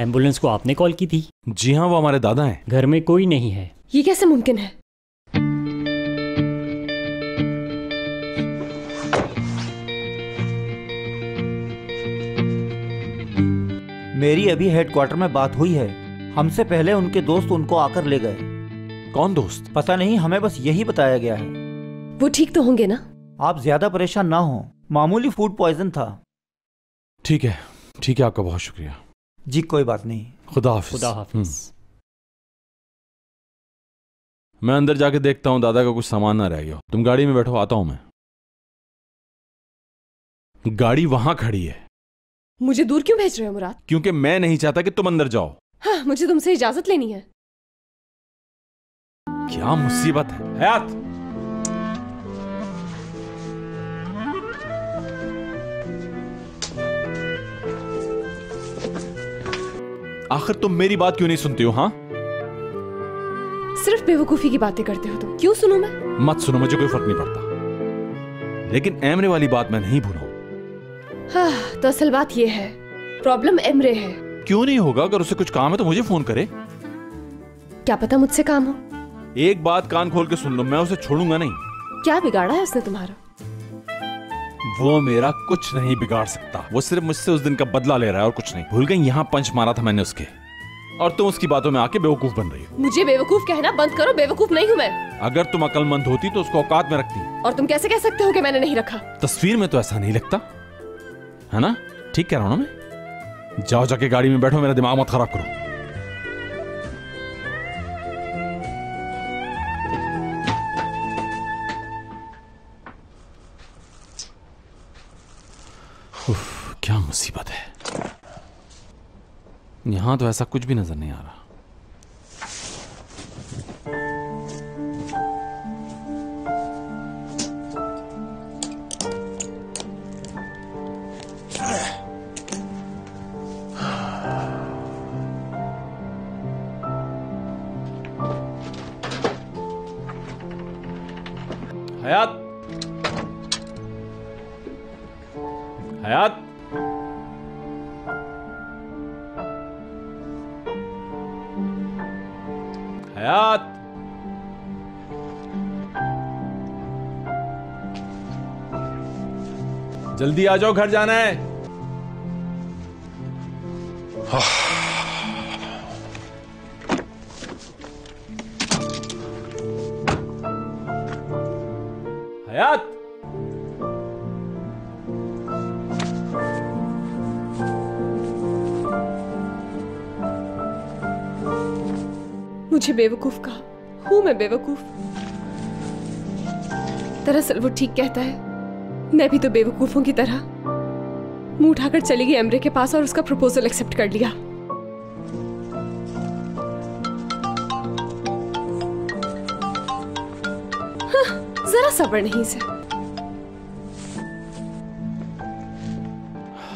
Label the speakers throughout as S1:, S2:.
S1: Ambulance को आपने call की थी?
S2: जी हाँ, वो हमारे दादा हैं।
S1: घर में कोई नहीं है।
S3: ये कैसे मुमकिन है?
S4: मेरी अभी हेडक्वार्टर में बात हुई है। हमसे पहले उनके दोस्त उनको आकर ले गए।
S2: कौन दोस्त?
S4: पता नहीं, हमें बस यही बताया गया है।
S3: वो ठीक तो होंगे ना? आप
S4: ज्यादा परेशान ना हो, मामूली फूड पॉइजन था।
S2: ठीक है, ठीक है, आपका बहुत शुक्रिया।
S4: जी कोई बात नहीं।
S2: खुदा हाफिज।
S1: खुदा हाफिज।
S2: मैं अंदर जाके देखता हूँ दादा का कुछ सामान ना रह गया हो। तुम गाड़ी में बैठो, आता हूं मैं। गाड़ी वहां खड़ी है।
S3: मुझे दूर क्यों भेज रहे हो मुराद?
S2: क्योंकि मैं नहीं चाहता कि तुम अंदर जाओ।
S3: हाँ, मुझे तुमसे इजाजत लेनी है।
S2: क्या मुसीबत है हयात। आखिर तुम मेरी बात क्यों नहीं सुनती हो? हाँ,
S3: सिर्फ बेवकूफी की बातें करते हो तुम। क्यों सुनूं मैं?
S2: मत सुनो, मुझे कोई फर्क नहीं पड़ता, लेकिन एमरे वाली बात मैं नहीं भूलूं।
S3: हाँ, तो असल बात ये है, प्रॉब्लम एमरे है।
S2: क्यों नहीं होगा? अगर उसे कुछ काम है तो मुझे फोन करे।
S3: क्या पता मुझसे काम हो।
S2: एक बात कान खोल के सुन लो, मैं उसे छोड़ूंगा नहीं।
S3: क्या बिगाड़ा है उसने तुम्हारा?
S2: वो मेरा कुछ नहीं बिगाड़ सकता। वो सिर्फ मुझसे उस दिन का बदला ले रहा है और कुछ नहीं। भूल गई यहाँ पंच मारा था मैंने उसके, और तुम उसकी बातों में आके बेवकूफ बन रही हो।
S3: मुझे बेवकूफ कहना बंद करो। बेवकूफ नहीं हूँ मैं।
S2: अगर तुम अक्लमंद होती तो उसको औकात में रखती।
S3: और तुम कैसे कह सकते हो कि मैंने नहीं रखा?
S2: तस्वीर में तो ऐसा नहीं लगता है ना? ठीक कह रहा हूं ना मैं? जाओ जाके गाड़ी में बैठो, मेरा दिमाग मत खराब करो। क्या मुसीबत है। यहां तो ऐसा कुछ भी नजर नहीं आ रहा। हयात, हयात, हयात, जल्दी आ जाओ, घर जाना है। हयात,
S3: मुझे बेवकूफ कहा। हूं मैं बेवकूफ? दरअसल वो ठीक कहता है, मैं भी तो बेवकूफों की तरह मुंह उठाकर चली गई एमरे के पास और उसका प्रपोजल एक्सेप्ट कर लिया। हाँ, जरा सब्र नहीं इसे।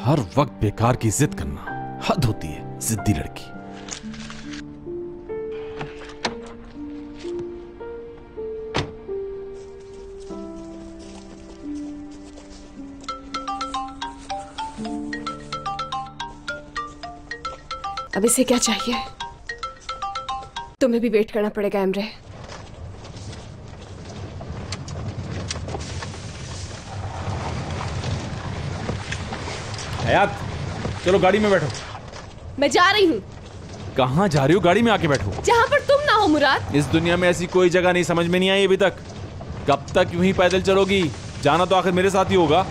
S2: हर वक्त बेकार की जिद करना हद होती है, जिद्दी लड़की।
S3: अब इसे क्या चाहिए? तुम्हें भी वेट करना पड़ेगा एमरे।
S2: हयात, चलो गाड़ी में बैठो।
S3: मैं जा रही हूँ।
S2: कहाँ जा रही हो? गाड़ी में आके बैठो।
S3: जहाँ पर तुम ना हो मुराद।
S2: इस दुनिया में ऐसी कोई जगह नहीं समझ में नहीं आई अभी तक। कब तक यूं ही पैदल चलोगी? जाना तो आखिर मेरे साथ ही होगा।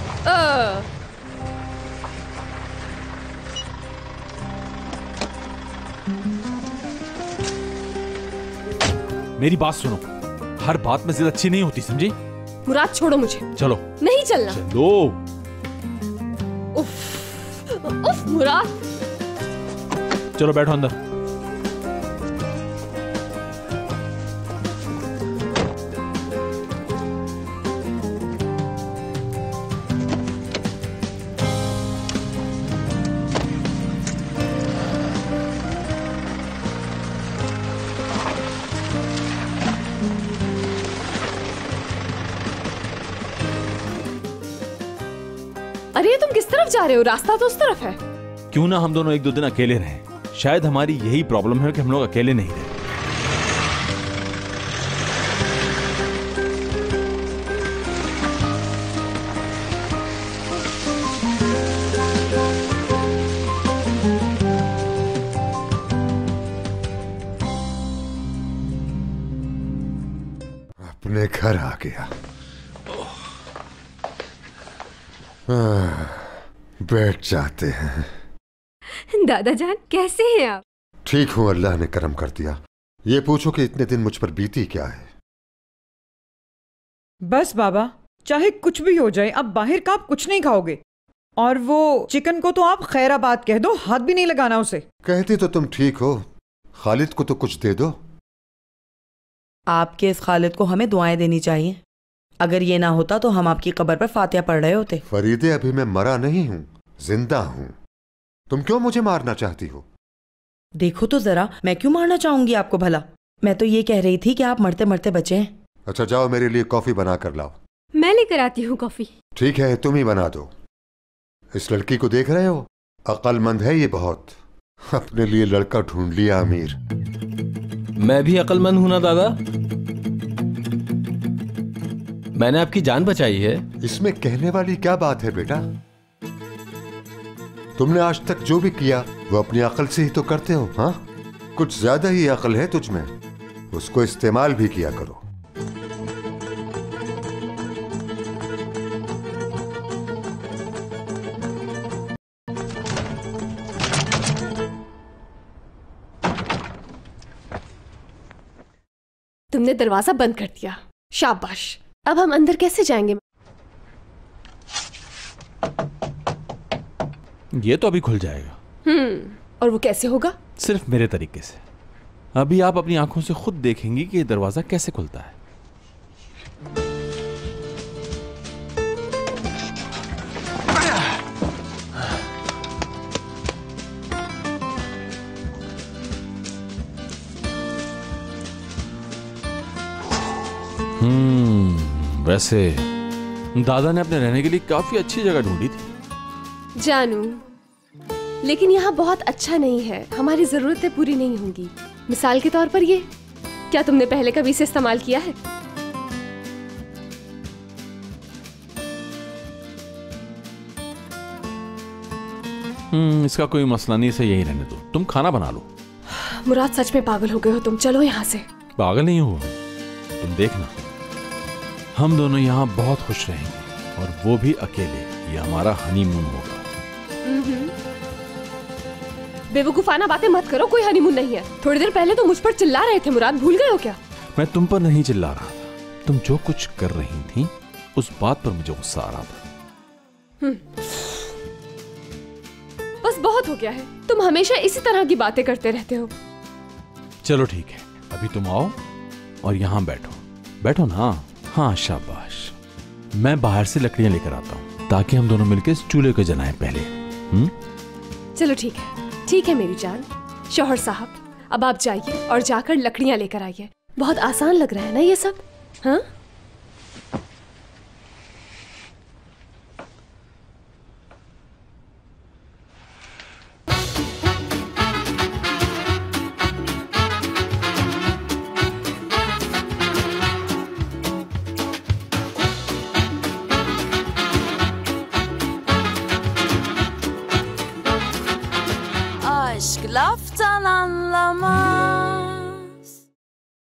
S2: मेरी बात सुनो, हर बात में जिद अच्छी नहीं होती, समझी?
S3: मुराद छोड़ो मुझे।
S2: चलो।
S3: नहीं चलना।
S2: चलो।
S3: उफ, उफ मुराद।
S2: चलो बैठो अंदर।
S3: अरे तुम किस तरफ जा रहे हो? रास्ता तो उस तरफ है।
S2: क्यों ना हम दोनों एक दो दिन अकेले रहें, शायद हमारी यही प्रॉब्लम है कि हम लोग अकेले नहीं रहे।
S5: अपने घर आ गया। बैठ जाते हैं।
S6: दादा जान कैसे हैं आप?
S5: ठीक हूं, अल्लाह ने करम कर दिया। ये पूछो कि इतने दिन मुझ पर बीती क्या है।
S7: बस बाबा, चाहे कुछ भी हो जाए, अब बाहर का आप कुछ नहीं खाओगे। और वो चिकन को तो आप खैराबाद कह दो, हाथ भी नहीं लगाना उसे।
S5: कहती तो तुम ठीक हो, खालिद को तो कुछ दे दो।
S8: आपके इस खालिद को हमें दुआएं देनी चाहिए। अगर ये ना होता तो हम आपकी कब्र पर फातिहा पढ़ रहे होते।
S5: फरीदे, अभी मैं मरा नहीं हूं, जिंदा हूं। तुम क्यों मुझे मारना चाहती हो?
S8: देखो तो जरा, मैं क्यों मारना चाहूंगी आपको भला? मैं तो ये कह रही थी कि आप मरते मरते बचे हैं।
S5: अच्छा जाओ, मेरे लिए कॉफी बना कर लाओ।
S6: मैं लेकर आती हूँ कॉफी।
S5: ठीक है, तुम ही बना दो। इस लड़की को देख रहे हो, अक्लमंद है ये बहुत। अपने लिए लड़का ढूंढ लिया अमीर।
S9: मैं भी अक्लमंद हूं ना दादा, मैंने आपकी जान बचाई है।
S5: इसमें कहने वाली क्या बात है बेटा? तुमने आज तक जो भी किया वो अपनी अकल से ही तो करते हो। हाँ, कुछ ज्यादा ही अकल है तुझ में, उसको इस्तेमाल भी किया करो।
S3: तुमने दरवाजा बंद कर दिया, शाबाश। अब हम अंदर कैसे जाएंगे?
S2: ये तो अभी खुल जाएगा।
S3: और वो कैसे होगा?
S2: सिर्फ मेरे तरीके से। अभी आप अपनी आंखों से खुद देखेंगी कि ये दरवाजा कैसे खुलता है। वैसे दादा ने अपने रहने के लिए काफी अच्छी जगह ढूंढी थी।
S3: जानू, लेकिन यहाँ बहुत अच्छा नहीं है। हमारी जरूरतें पूरी नहीं होंगी। मिसाल के तौर पर ये, क्या तुमने पहले कभी इसे इस्तेमाल किया है?
S2: इसका कोई मसला नहीं, इसे यही रहने दो। तुम खाना बना लो।
S3: मुराद, सच में पागल हो गए हो तुम। चलो यहाँ से।
S2: पागल नहीं हुआ, तुम देखना, हम दोनों यहाँ बहुत खुश रहेंगे, और वो भी अकेले। ये हमारा हनीमून होगा।
S3: बेवकूफाना बातें मत करो, कोई हनीमून नहीं है। थोड़ी देर पहले तो मुझ पर चिल्ला रहे थे मुराद, भूल गए हो क्या?
S2: मैं तुम पर नहीं चिल्ला रहा था, तुम जो कुछ कर रही थी उस बात पर मुझे गुस्सा आ रहा था।
S3: बस बहुत हो गया है, तुम हमेशा इसी तरह की बातें करते रहते हो।
S2: चलो ठीक है, अभी तुम आओ और यहाँ बैठो। बैठो ना। हाँ शाबाश। मैं बाहर से लकड़ियां लेकर आता हूँ ताकि हम दोनों मिलकर इस चूल्हे को जलाएं पहले।
S3: चलो ठीक है, ठीक है मेरी जान। शौहर साहब, अब आप जाइए और जाकर लकड़ियां लेकर आइए। बहुत आसान लग रहा है ना ये सब? हाँ,
S10: Aşk laftan anlamaz.